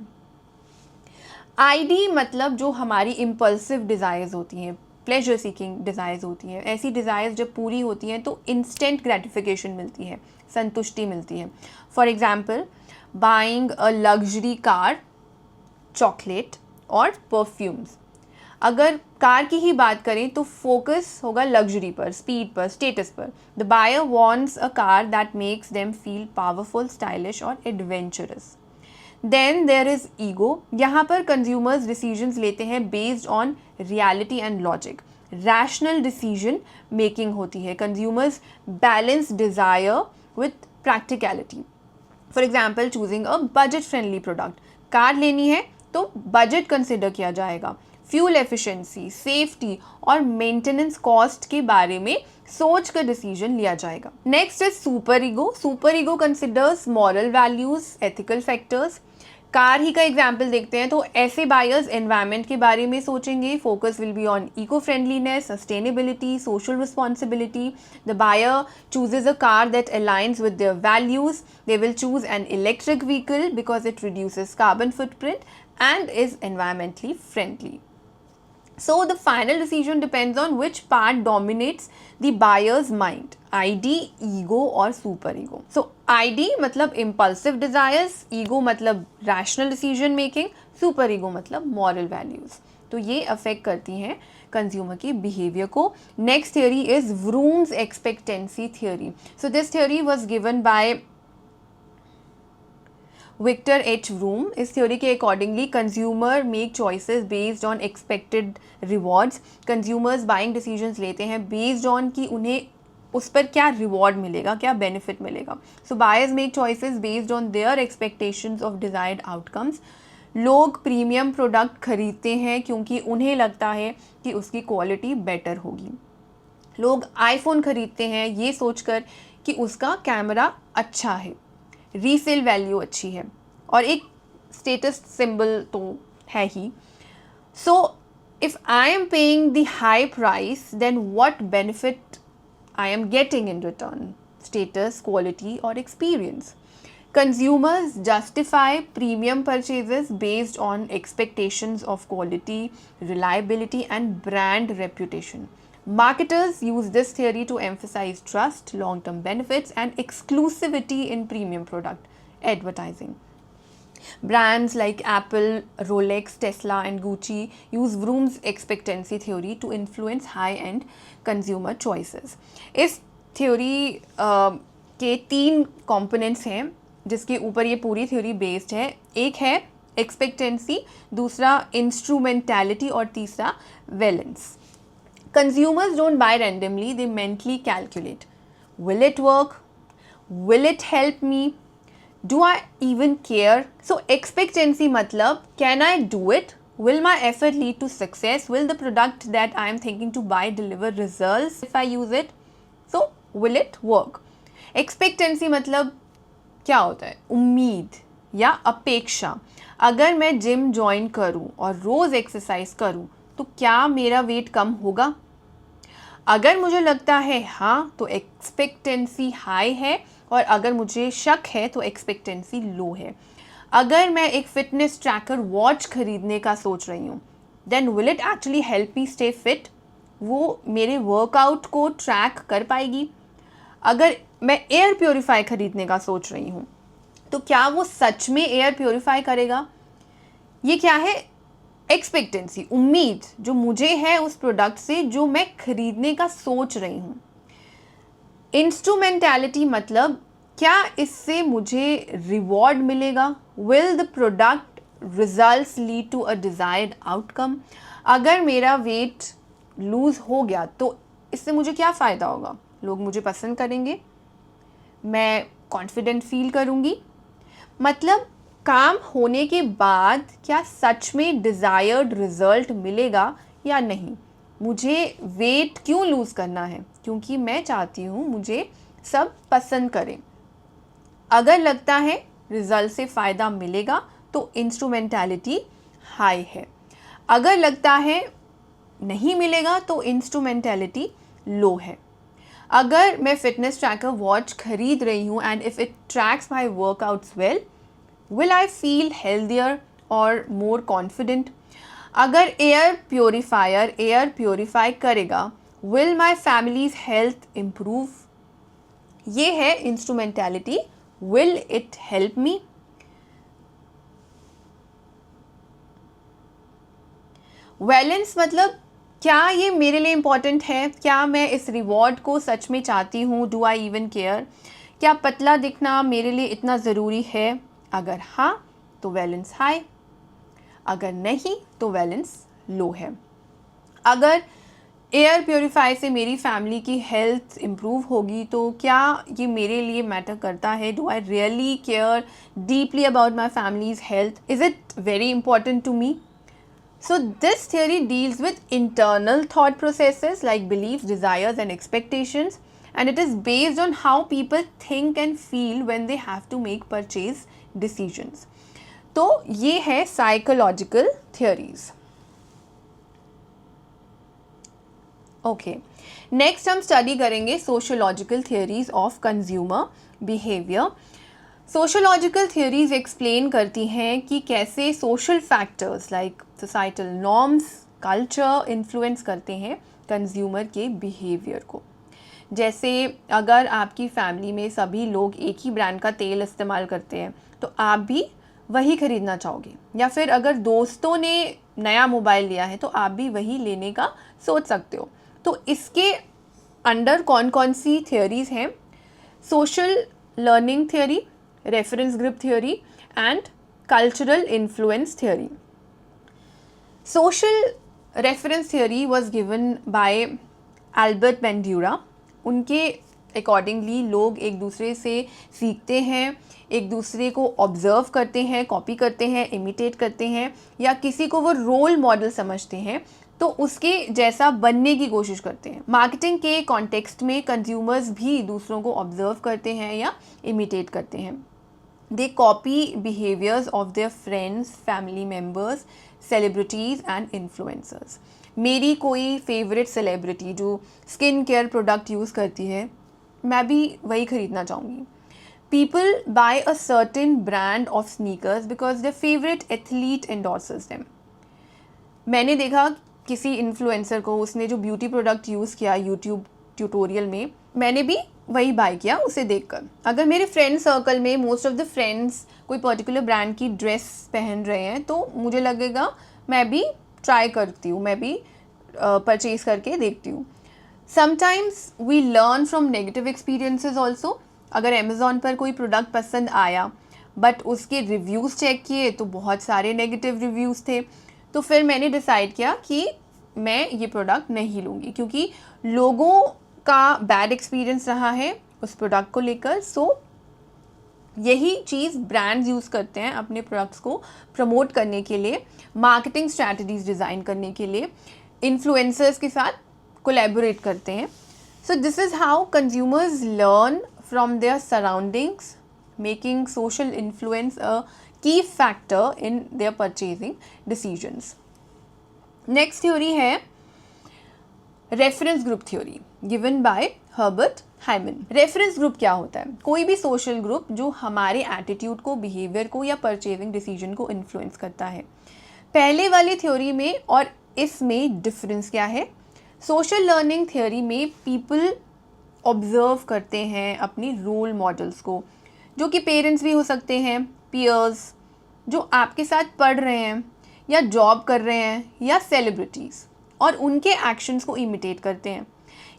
आईडी मतलब जो हमारी इम्पल्सिव डिज़ायर्स होती हैं, प्लेजर सीकिंग डिज़ायर्स होती हैं. ऐसी डिज़ायर्स जब पूरी होती हैं तो इंस्टेंट ग्रेटिफिकेशन मिलती है, संतुष्टि मिलती है. For example, buying a luxury car, chocolate और परफ्यूम्स. अगर कार की ही बात करें तो फोकस होगा लग्जरी पर, स्पीड पर, स्टेटस पर. The buyer wants a car that makes them feel powerful, stylish और adventurous. Then there is ego. यहाँ पर कंज्यूमर्स डिसीजंस लेते हैं based on reality and logic. Rational decision making होती है. Consumers balance desire with practicality. For example, choosing a budget friendly product. Car लेनी है तो बजट कंसिडर किया जाएगा. फ्यूल एफिशिएंसी, सेफ्टी और मेंटेनेंस कॉस्ट के बारे में सोच कर डिसीजन लिया जाएगा. Next is super ego. Super ego considers moral values, ethical factors, car ही का एग्जाम्पल देखते हैं, तो ऐसे बायर्स एनवायरनमेंट के बारे में सोचेंगे. Focus will be on eco friendliness, sustainability, social responsibility. The buyer chooses a car that aligns with their values. They will choose an electric vehicle because it reduces carbon footprint and is environmentally friendly. So the final decision depends on which part dominates the buyer's mind, ID, ego or super ego. So ID मतलब impulsive desires, ego मतलब rational decision making, super ego मतलब moral values. तो ये affect करती हैं consumer की behavior को. Next theory is Vroom's expectancy theory. So this theory was given by Victor H. Vroom. इस थ्योरी के accordingly consumer make choices based on expected rewards. Consumers buying decisions लेते हैं बेस्ड ऑन कि उन्हें उस पर क्या रिवॉर्ड मिलेगा, क्या बेनिफिट मिलेगा. So buyers make choices based on their expectations of desired outcomes. लोग प्रीमियम प्रोडक्ट खरीदते हैं क्योंकि उन्हें लगता है कि उसकी क्वालिटी बेटर होगी. लोग आईफोन खरीदते हैं ये सोचकर कि उसका कैमरा अच्छा है, रीसेल वैल्यू अच्छी है और एक स्टेटस सिंबल तो है ही. So if I am paying the high price then what benefit I am getting in return? Status, quality और experience. Consumers justify premium purchases based on expectations of quality, reliability and brand reputation. Marketers use this theory to emphasize trust, long-term benefits, and exclusivity in premium product advertising. Brands like Apple, Rolex, Tesla, and Gucci use Vroom's expectancy theory to influence high-end consumer choices. इस theory के 3 components हैं जिसके ऊपर ये पूरी theory based है. एक है expectancy, दूसरा instrumentality और तीसरा valence. Consumers don't buy randomly, they mentally calculate. Will it work? Will it help me? Do I even care? So expectancy matlab, can I do it? Will my effort lead to success? Will the product that I am thinking to buy deliver results if I use it? So will it work? Expectancy matlab क्या होता है? उम्मीद या अपेक्षा. अगर मैं gym join करूँ और रोज़ एक्सरसाइज करूँ तो क्या मेरा वेट कम होगा? अगर मुझे लगता है हाँ तो एक्सपेक्टेंसी हाई है और अगर मुझे शक है तो एक्सपेक्टेंसी लो है. अगर मैं एक फिटनेस ट्रैकर वॉच खरीदने का सोच रही हूँ then will it actually help me stay fit? वो मेरे वर्कआउट को ट्रैक कर पाएगी? अगर मैं एयर प्योरीफाई खरीदने का सोच रही हूँ तो क्या वो सच में एयर प्योरीफाई करेगा? ये क्या है? एक्सपेक्टेंसी, उम्मीद जो मुझे है उस प्रोडक्ट से जो मैं खरीदने का सोच रही हूँ. इंस्ट्रूमेंटैलिटी मतलब क्या इससे मुझे रिवॉर्ड मिलेगा? Will the product results lead to a desired outcome? अगर मेरा वेट लूज़ हो गया तो इससे मुझे क्या फ़ायदा होगा? लोग मुझे पसंद करेंगे, मैं कॉन्फिडेंट फील करूँगी. मतलब काम होने के बाद क्या सच में डिज़ायर्ड रिज़ल्ट मिलेगा या नहीं? मुझे वेट क्यों लूज़ करना है? क्योंकि मैं चाहती हूँ मुझे सब पसंद करें. अगर लगता है रिज़ल्ट से फ़ायदा मिलेगा तो इंस्ट्रूमेंटैलिटी हाई है. अगर लगता है नहीं मिलेगा तो इंस्ट्रूमेंटैलिटी लो है. अगर मैं फिटनेस ट्रैकर वॉच खरीद रही हूँ and if it tracks my workouts well, will I feel healthier or more confident? अगर एयर प्योरीफायर एयर प्योरीफाई करेगा, will my family's health improve? ये है instrumentality. will it help me? Valence मतलब क्या ये मेरे लिए इम्पॉर्टेंट है? क्या मैं इस रिवॉर्ड को सच में चाहती हूँ? Do I even care? क्या पतला दिखना मेरे लिए इतना ज़रूरी है? अगर हाँ तो वैलेंस हाई, अगर नहीं तो वैलेंस लो है. अगर एयर प्योरीफाई से मेरी फैमिली की हेल्थ इम्प्रूव होगी तो क्या ये मेरे लिए मैटर करता है? Do I really care deeply about my family's health? Is it very important to me? So this theory deals with internal thought processes like beliefs, desires and expectations, and it is based on how people think and feel when they have to make purchase decisions. तो ये है psychological theories. Okay, next हम study करेंगे sociological theories of consumer behaviour. Sociological theories explain करती हैं कि कैसे social factors like societal norms, culture influence करते हैं कंज्यूमर के बिहेवियर को। जैसे अगर आपकी फैमिली में सभी लोग एक ही ब्रांड का तेल इस्तेमाल करते हैं तो आप भी वही खरीदना चाहोगे, या फिर अगर दोस्तों ने नया मोबाइल लिया है तो आप भी वही लेने का सोच सकते हो। तो इसके अंडर कौन कौन सी थियोरीज हैं? Social learning theory, reference group theory and cultural influence theory. Social reference theory was given by Albert Bandura. उनके अकॉर्डिंगली लोग एक दूसरे से सीखते हैं, एक दूसरे को ऑब्जर्व करते हैं, कॉपी करते हैं, इमिटेट करते हैं, या किसी को वो रोल मॉडल समझते हैं तो उसके जैसा बनने की कोशिश करते हैं। मार्केटिंग के कॉन्टेक्स्ट में कंज्यूमर्स भी दूसरों को ऑब्जर्व करते हैं या इमिटेट करते हैं। They copy behaviours of their friends, family members, celebrities and influencers. मेरी कोई फेवरेट सेलिब्रिटी जो स्किन केयर प्रोडक्ट यूज़ करती है, मैं भी वही खरीदना चाहूँगी। People buy a certain brand of sneakers because their favorite athlete endorses them. मैंने देखा किसी इन्फ्लुएंसर को, उसने जो ब्यूटी प्रोडक्ट यूज़ किया यूट्यूब ट्यूटोरियल में, मैंने भी वही बाय किया उसे देखकर। अगर मेरे फ्रेंड सर्कल में मोस्ट ऑफ द फ्रेंड्स कोई पर्टिकुलर ब्रांड की ड्रेस पहन रहे हैं तो मुझे लगेगा मैं भी ट्राई करती हूँ, मैं भी परचेज करके देखती हूँ। Sometimes we learn from negative experiences also. अगर अमेज़ॉन पर कोई प्रोडक्ट पसंद आया बट उसके रिव्यूज़ चेक किए तो बहुत सारे नेगेटिव रिव्यूज़ थे, तो फिर मैंने डिसाइड किया कि मैं ये प्रोडक्ट नहीं लूँगी क्योंकि लोगों का बैड एक्सपीरियंस रहा है उस प्रोडक्ट को लेकर। सो यही चीज़ ब्रांड्स यूज़ करते हैं अपने प्रोडक्ट्स को प्रमोट करने के लिए, मार्केटिंग स्ट्रैटेजीज डिज़ाइन करने के लिए, इन्फ्लुएंसर्स के साथ कोलैबोरेट करते हैं। So this is how consumers learn from their surroundings, making social influence a key factor in their purchasing decisions. Next theory है reference group theory given by Herbert Hyman. reference group क्या होता है? कोई भी social group जो हमारे attitude को, behavior को या purchasing decision को influence करता है। पहले वाली theory में और इसमें difference क्या है? social learning theory में people ऑब्ज़र्व करते हैं अपनी रोल मॉडल्स को, जो कि पेरेंट्स भी हो सकते हैं, पीयर्स जो आपके साथ पढ़ रहे हैं या जॉब कर रहे हैं, या सेलिब्रिटीज़, और उनके एक्शंस को इमिटेट करते हैं।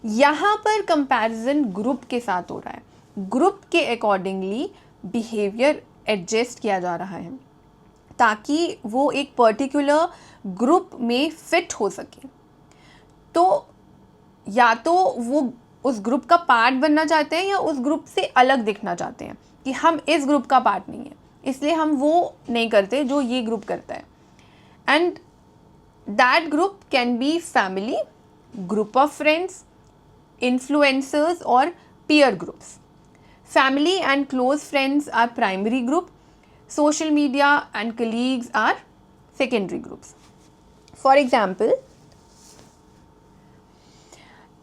यहाँ पर कंपैरिजन ग्रुप के साथ हो रहा है। ग्रुप के अकॉर्डिंगली बिहेवियर एडजस्ट किया जा रहा है ताकि वो एक पर्टिकुलर ग्रुप में फिट हो सके। तो या तो वो उस ग्रुप का पार्ट बनना चाहते हैं या उस ग्रुप से अलग दिखना चाहते हैं कि हम इस ग्रुप का पार्ट नहीं है, इसलिए हम वो नहीं करते जो ये ग्रुप करता है। And that group can be family, group of friends, influencers और peer groups. Family and close friends are primary group, social media and colleagues are secondary groups. For example,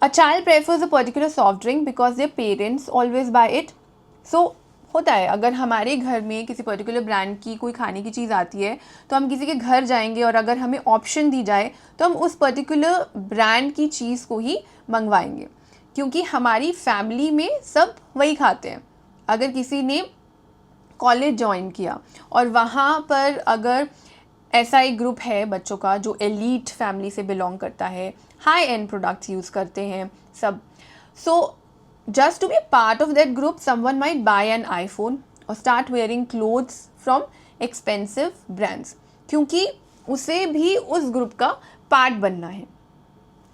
a child prefers a particular soft drink because their parents always buy it. So होता है, अगर हमारे घर में किसी particular brand की कोई खाने की चीज़ आती है तो हम किसी के घर जाएंगे और अगर हमें ऑप्शन दी जाए तो हम उस पर्टिकुलर ब्रांड की चीज़ को ही मंगवाएंगे क्योंकि हमारी फैमिली में सब वही खाते हैं। अगर किसी ने कॉलेज ज्वाइन किया और वहाँ पर अगर ऐसा एक ग्रुप है बच्चों का जो एलीट फैमिली से बिलोंग करता है, हाई एंड प्रोडक्ट्स यूज़ करते हैं सब, so just to be part of that group someone might buy an iPhone और start wearing clothes from expensive brands क्योंकि उसे भी उस ग्रुप का पार्ट बनना है।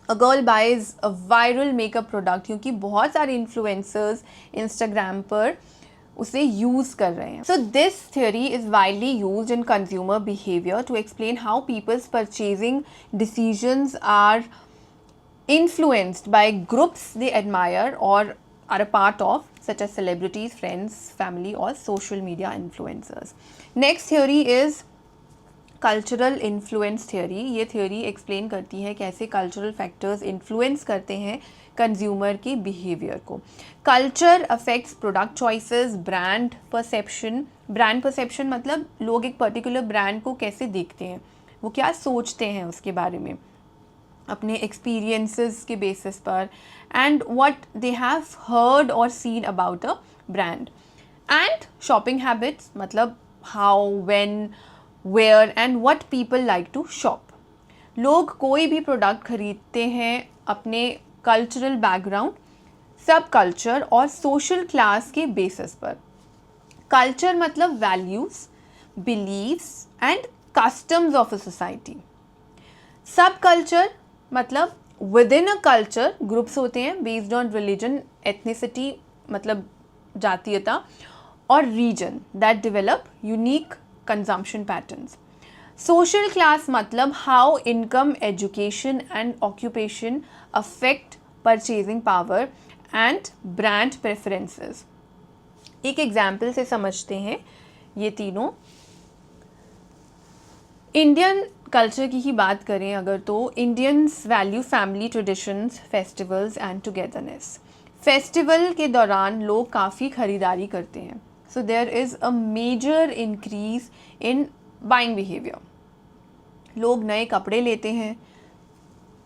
A girl buys a viral makeup product क्योंकि बहुत सारे इन्फ्लुएंसर्स इंस्टाग्राम पर उसे यूज़ कर रहे हैं। So this theory is widely used in consumer behaviour to explain how people's purchasing decisions are influenced by groups they admire or are a part of, such as celebrities, friends, family, or social media influencers. Next theory is cultural influence theory. ये theory explain करती है कैसे cultural factors influence करते हैं consumer के behaviour को. Culture affects product choices, brand perception. Brand perception मतलब लोग एक पर्टिकुलर ब्रांड को कैसे देखते हैं, वो क्या सोचते हैं उसके बारे में अपने एक्सपीरियंसेस के बेसिस पर, and what they have heard और seen about a brand. And shopping habits मतलब how, when, where and what people like to shop. लोग कोई भी प्रोडक्ट खरीदते हैं अपने कल्चरल बैकग्राउंड, सब कल्चर और सोशल क्लास के बेसिस पर. कल्चर मतलब values, beliefs and customs of a society. Subculture मतलब within a culture groups होते हैं बेस्ड ऑन रिलीजन, एथनिसिटी मतलब जातीयता, और reason that develop unique consumption patterns. Social class मतलब how income, education and occupation affect purchasing power and brand preferences. एक example से समझते हैं ये तीनों. इंडियन कल्चर की ही बात करें अगर तो Indians value family traditions, festivals and togetherness. Festival के दौरान लोग काफ़ी खरीदारी करते हैं. So there is a major increase in buying behaviour. लोग नए कपड़े लेते हैं,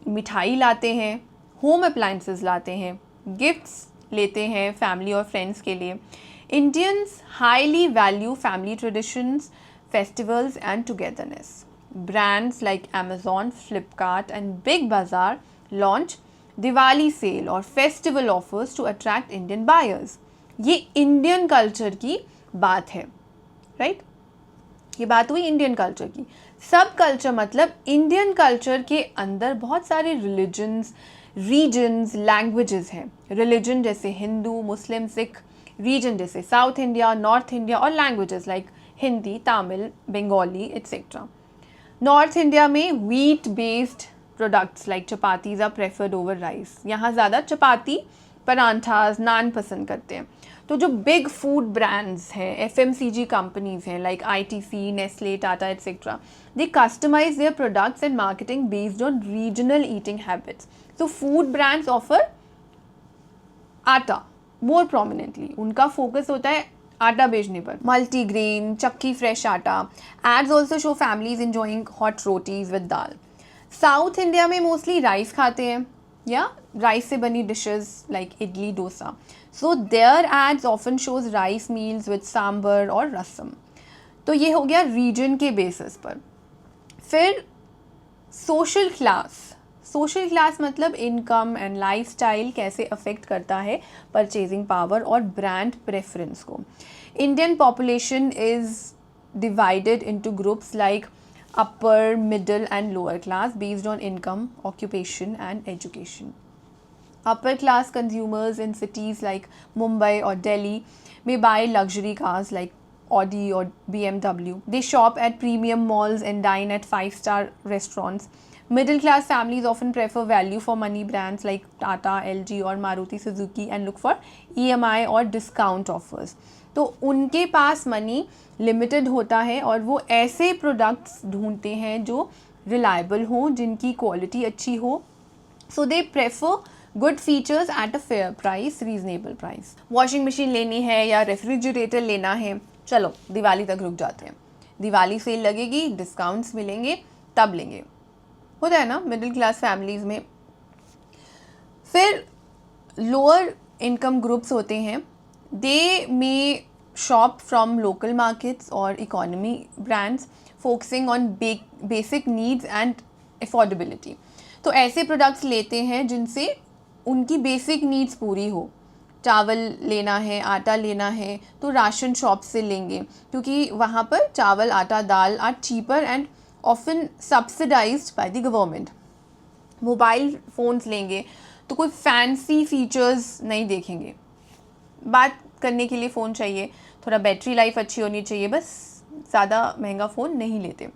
मिठाई लाते हैं, होम अप्लायंसेस लाते हैं, गिफ्ट्स लेते हैं फैमिली और फ्रेंड्स के लिए. Indians highly value family traditions, festivals and togetherness. Brands like Amazon, Flipkart and Big Bazaar launch Diwali sale और festival offers to attract Indian buyers. ये इंडियन कल्चर की बात है, राइट? ये बात हुई इंडियन कल्चर की. सब कल्चर मतलब इंडियन कल्चर के अंदर बहुत सारे रिलीजन्स, रीजन्स, लैंग्वेजेस हैं. रिलीजन जैसे हिंदू, मुस्लिम, सिख. रीजन जैसे साउथ इंडिया, नॉर्थ इंडिया, और languages like Hindi, Tamil, Bengali etcetera. North India में wheat based products like chapatis are preferred over rice. यहाँ ज़्यादा चपाती, परांठास, नान पसंद करते हैं. तो जो बिग फूड ब्रांड्स हैं, FMCG कंपनीज हैं like ITC, Nestle, Tata et cetera, they customise their products and marketing based on regional eating habits. तो food brands offer atta more prominently. उनका फोकस होता है आटा बेचने पर. Multigrain, chakki fresh atta. Ads also show families enjoying hot rotis with dal. South India में mostly rice खाते हैं या राइस से बनी dishes like idli, dosa. So their ads often shows rice meals with sambar और रसम. तो ये हो गया रीजन के बेसिस पर. फिर सोशल क्लास. सोशल क्लास मतलब इनकम एंड लाइफस्टाइल कैसे अफेक्ट करता है परचेजिंग पावर और ब्रांड प्रेफरेंस को. Indian population is divided into groups like upper, middle and lower class based on income, occupation and education. Upper class consumers in cities like Mumbai or Delhi may buy luxury cars like Audi or BMW. They shop at premium malls and dine at 5-star restaurants. Middle class families often prefer value for money brands like Tata, LG or Maruti Suzuki and look for EMI or discount offers. तो उनके पास money limited होता है और वो ऐसे products ढूंढते हैं जो रिलायबल हों, जिनकी क्वालिटी अच्छी हो. So they prefer good features at a fair price, reasonable price. Washing machine लेनी है या रेफ्रिजरेटर लेना है, चलो दिवाली तक रुक जाते हैं. दिवाली सेल लगेगी, डिस्काउंट्स मिलेंगे, तब लेंगे. होता है ना मिडिल क्लास फैमिलीज में. फिर लोअर इनकम ग्रुप्स होते हैं. दे मे शॉप फ्रॉम लोकल मार्केट्स और economy brands focusing on basic needs and affordability. तो ऐसे प्रोडक्ट्स लेते हैं जिनसे उनकी बेसिक नीड्स पूरी हो. चावल लेना है, आटा लेना है तो राशन शॉप से लेंगे क्योंकि वहाँ पर चावल, आटा, दाल are cheaper and often subsidised by the government. Mobile phones लेंगे तो कोई फैंसी फीचर्स नहीं देखेंगे. बात करने के लिए फ़ोन चाहिए, थोड़ा बैटरी लाइफ अच्छी होनी चाहिए, बस ज़्यादा महंगा फ़ोन नहीं लेते.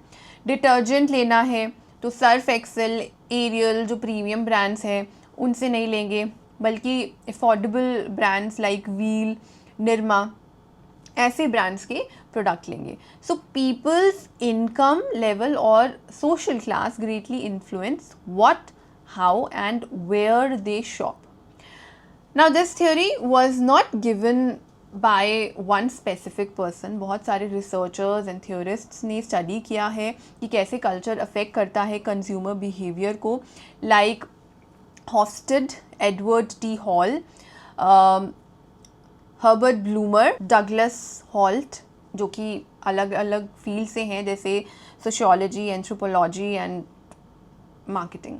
डिटर्जेंट लेना है तो सर्फ एक्सेल, एरियल जो प्रीमियम ब्रांड्स हैं उनसे नहीं लेंगे. बल्कि affordable brands like Wheel, Nirma, ऐसे ब्रांड्स के प्रोडक्ट लेंगे. सो पीपल्स इनकम लेवल और social class greatly influence what, how and where they shop. Now this theory was not given by one specific person. बहुत सारे रिसर्चर्स एंड थ्योरिस्ट्स ने study किया है कि कैसे कल्चर अफेक्ट करता है कंज्यूमर बिहेवियर को, like Hofstede, Edward T Hall, Herbert Blumer, Douglas Holt, जो कि अलग अलग फील्ड से हैं जैसे sociology, anthropology and marketing.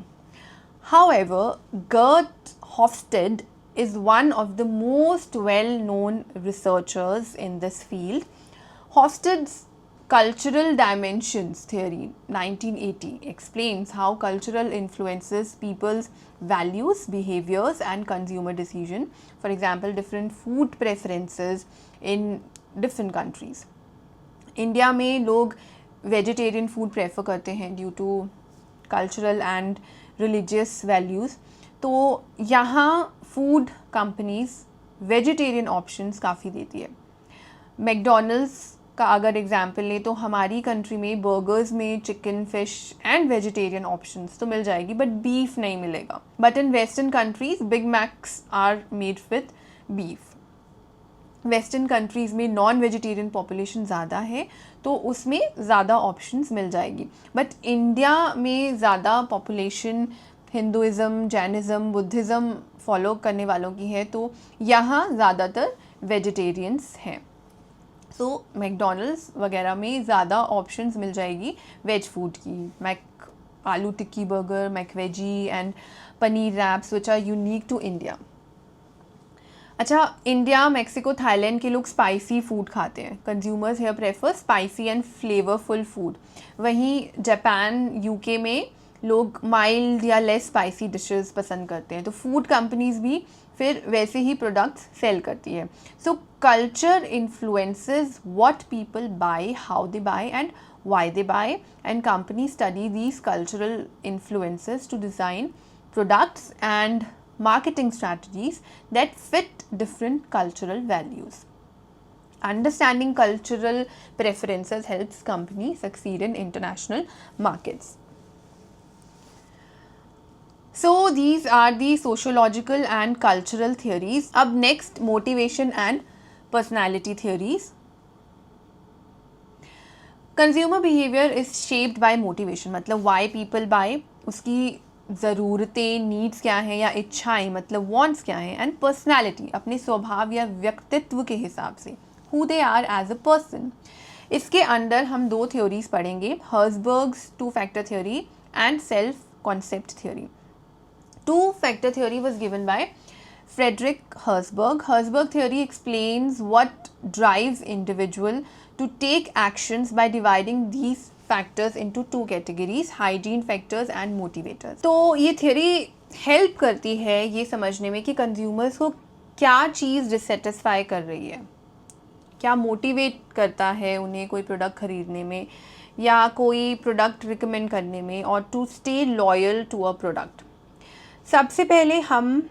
However, Geert Hofstede is one of the most well-known researchers in this field. Hofstede's cultural dimensions theory 1980 explains how cultural influences people's values, behaviors and consumer decision. For example, different food preferences in different countries. India में लोग vegetarian food prefer करते हैं due to cultural and religious values. तो यहाँ food companies vegetarian options काफ़ी देती है. McDonald's का अगर एग्जांपल लें तो हमारी कंट्री में बर्गर्स में chicken, fish and vegetarian options तो मिल जाएगी, बट बीफ नहीं मिलेगा. But in western countries Big Macs are made with beef. Western countries में नॉन वेजिटेरियन पॉपुलेशन ज़्यादा है तो उसमें ज़्यादा ऑप्शंस मिल जाएगी. बट इंडिया में ज़्यादा population Hinduism, Jainism, Buddhism follow करने वालों की है, तो यहाँ ज़्यादातर वेजिटेरियंस हैं. सो मैकडोनल्ड्स वगैरह में ज़्यादा ऑप्शंस मिल जाएगी वेज फूड की. Aloo tikki burger, McVeggie and paneer wraps which are unique to India. अच्छा, इंडिया, मेक्सिको, थाईलैंड के लोग स्पाइसी फूड खाते हैं. Consumers here prefer spicy and flavourful food. वहीं जापान, यूके में लोग माइल्ड या लेस स्पाइसी डिशेस पसंद करते हैं. तो फूड कंपनीज भी फिर वैसे ही प्रोडक्ट्स सेल करती है. So culture influences what people buy, how they buy and why they buy, and company study these cultural influences to design products and marketing strategies that fit different cultural values. Understanding cultural preferences helps companies succeed in international markets. So these are the sociological and cultural theories. अब next, motivation and personality theories. Consumer behavior is shaped by motivation, मतलब why people buy, उसकी ज़रूरतें, needs क्या हैं या इच्छाएं मतलब wants क्या हैं, एंड पर्सनैलिटी, अपने स्वभाव या व्यक्तित्व के हिसाब से, who they are as a person. इसके अंदर हम दो थ्योरीज पढ़ेंगे, Herzberg's two factor theory and self concept theory. Two factor theory was given by Frederick Herzberg. Herzberg theory explains what drives individual to take actions by dividing these factors into two categories, hygiene factors and motivators. तो ये theory help करती है ये समझने में कि consumers को क्या चीज़ dissatisfy कर रही है, क्या मोटिवेट करता है उन्हें कोई प्रोडक्ट खरीदने में या कोई प्रोडक्ट रिकमेंड करने में, और to stay loyal to a product. सबसे पहले हम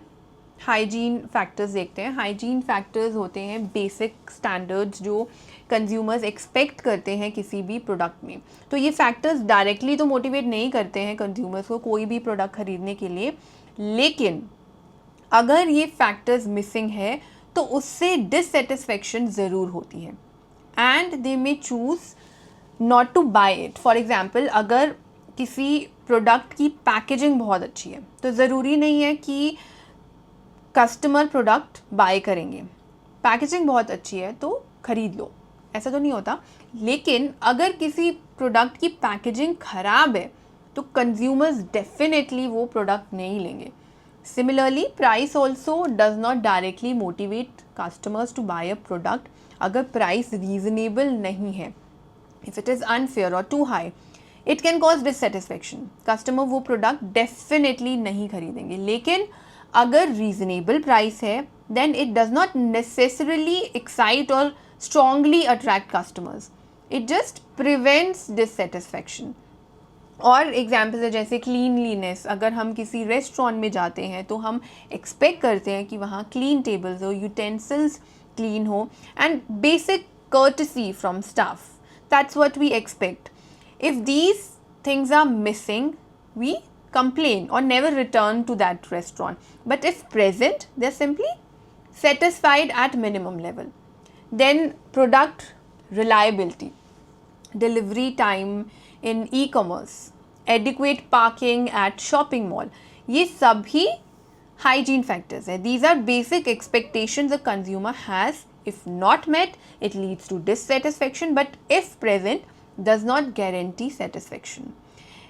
हाइजीन फैक्टर्स देखते हैं. हाइजीन फैक्टर्स होते हैं बेसिक स्टैंडर्ड्स जो कंज्यूमर्स एक्सपेक्ट करते हैं किसी भी प्रोडक्ट में. तो ये फैक्टर्स डायरेक्टली तो मोटिवेट नहीं करते हैं कंज्यूमर्स को कोई भी प्रोडक्ट खरीदने के लिए, लेकिन अगर ये फैक्टर्स मिसिंग है तो उससे डिससेटिस्फेक्शन ज़रूर होती है and they may choose not to buy it. For example, अगर किसी प्रोडक्ट की पैकेजिंग बहुत अच्छी है तो ज़रूरी नहीं है कि कस्टमर प्रोडक्ट बाय करेंगे. पैकेजिंग बहुत अच्छी है तो ख़रीद लो, ऐसा तो नहीं होता. लेकिन अगर किसी प्रोडक्ट की पैकेजिंग ख़राब है तो कंज्यूमर्स डेफिनेटली वो प्रोडक्ट नहीं लेंगे. Similarly, price also does not directly motivate customers to buy a product. अगर प्राइस रीज़नेबल नहीं है, इफ़ इट इज़ अनफेयर और too high, it can cause dissatisfaction. Customer वो प्रोडक्ट डेफिनेटली नहीं खरीदेंगे. लेकिन अगर रीज़नेबल प्राइस है then it does not necessarily excite और strongly attract customers. It just prevents dissatisfaction. और एग्जाम्पल्स है जैसे क्लीनलीनेस। अगर हम किसी रेस्टोरेंट में जाते हैं तो हम एक्सपेक्ट करते हैं कि वहाँ क्लीन टेबल्स हो, यूटेंसिल्स क्लीन हो, and basic courtesy from staff. That's what we expect. If these things are missing, we complain or never return to that restaurant. But if present, they're simply satisfied at minimum level. Then product reliability, delivery time in e-commerce, adequate parking at shopping mall, ये सभी hygiene factors है. These are basic expectations a consumer has. If not met, it leads to dissatisfaction, but if present, does not guarantee satisfaction.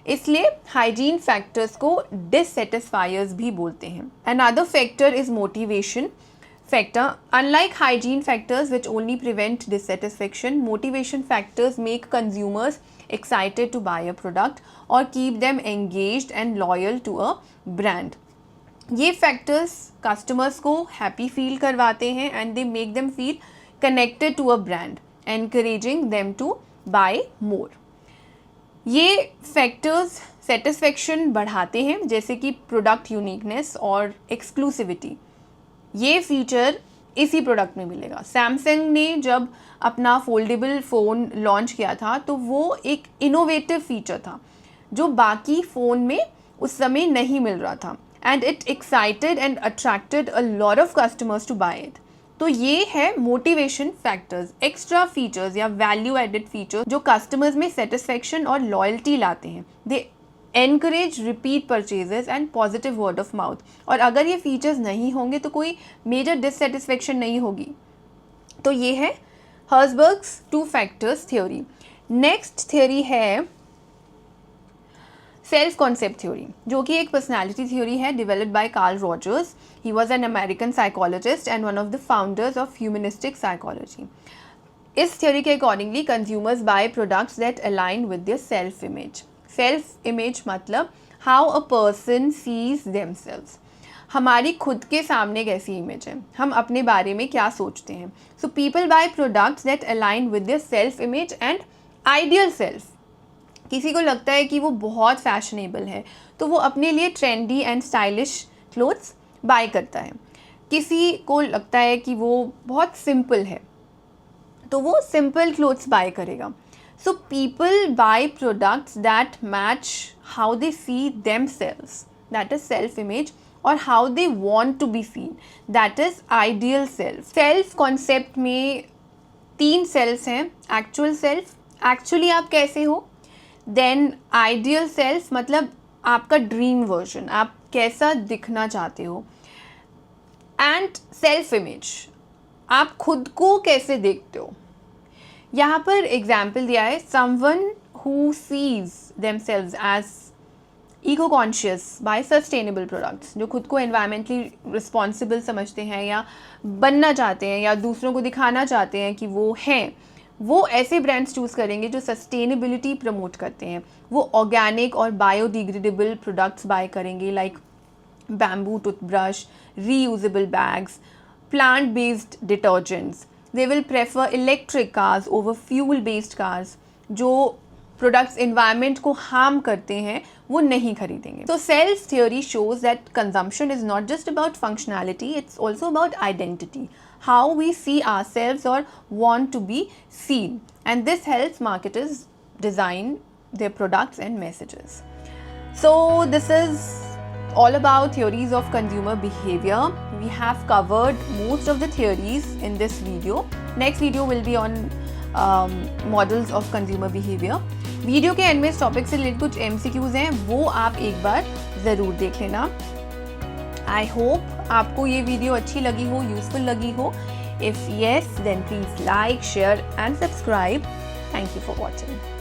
इसलिए hygiene factors को dissatisfiers भी बोलते हैं. Another factor is motivation factor. Unlike hygiene factors which only prevent dissatisfaction, motivation factors make consumers excited to buy a product or keep them engaged and loyal to a brand. ये factors customers को happy feel करवाते हैं and they make them feel connected to a brand, encouraging them to buy more. ये factors satisfaction बढ़ाते हैं, जैसे कि product uniqueness और एक्सक्लूसिविटी. ये फीचर इसी प्रोडक्ट में मिलेगा. सैमसंग ने जब अपना फोल्डेबल फ़ोन लॉन्च किया था तो वो एक इनोवेटिव फीचर था जो बाकी फ़ोन में उस समय नहीं मिल रहा था, and it excited and attracted a lot of customers to buy it. तो ये है motivation factors, extra features या value added features जो customers में satisfaction और loyalty लाते हैं. They encourage repeat purchases and positive word of mouth. और अगर ये features नहीं होंगे तो कोई major dissatisfaction नहीं होगी. तो ये है Herzberg's two factors theory. Next theory है सेल्फ कॉन्सेप्ट थ्योरी, जो कि एक पर्सनालिटी थ्योरी है developed by Carl Rogers. He was an American psychologist and one of the founders of humanistic psychology. इस थ्योरी के accordingly consumers buy products that align with their self image. Self image मतलब how a person sees themselves. हमारी खुद के सामने कैसी image है, हम अपने बारे में क्या सोचते हैं. So people buy products that align with their self image and ideal self. किसी को लगता है कि वो बहुत फैशनेबल है तो वो अपने लिए trendy and stylish clothes buy करता है. किसी को लगता है कि वो बहुत सिंपल है तो वो सिंपल क्लोथ्स बाय करेगा. So people buy products that match how they see themselves, that is self image, और how they want to be seen, that is ideal self. Self concept में 3 सेल्फ हैं. Actual self, actually आप कैसे हो. Then ideal self मतलब आपका dream version, आप कैसा दिखना चाहते हो. एंड सेल्फ इमेज, आप खुद को कैसे देखते हो. यहाँ पर एग्जाम्पल दिया है, someone who sees themselves as eco conscious buy sustainable products, जो खुद को एनवायरमेंटली रिस्पॉन्सिबल समझते हैं या बनना चाहते हैं या दूसरों को दिखाना चाहते हैं कि वो हैं, वो ऐसे ब्रांड्स चूज़ करेंगे जो सस्टेनेबिलिटी प्रमोट करते हैं. वो ऑर्गेनिक और बायोडिग्रेडेबल प्रोडक्ट्स बाय करेंगे, like bamboo toothbrush, reusable bags, plant based detergents. They will prefer electric cars over fuel based cars. जो प्रोडक्ट्स इन्वायरमेंट को हार्म करते हैं वो नहीं खरीदेंगे. तो self theory shows that consumption is not just about functionality, it's also about identity, how we see ourselves or want to be seen, and this helps marketers design their products and messages. So this is all about theories of consumer behavior. We have covered most of the theories in this video. Next video will be on models of consumer behavior. Video के and में इस topic से related कुछ MCQs हैं, वो आप एक बार ज़रूर देख लेना. आई होप आपको ये वीडियो अच्छी लगी हो, यूजफुल लगी हो. If yes, then please like, share and subscribe. Thank you for watching.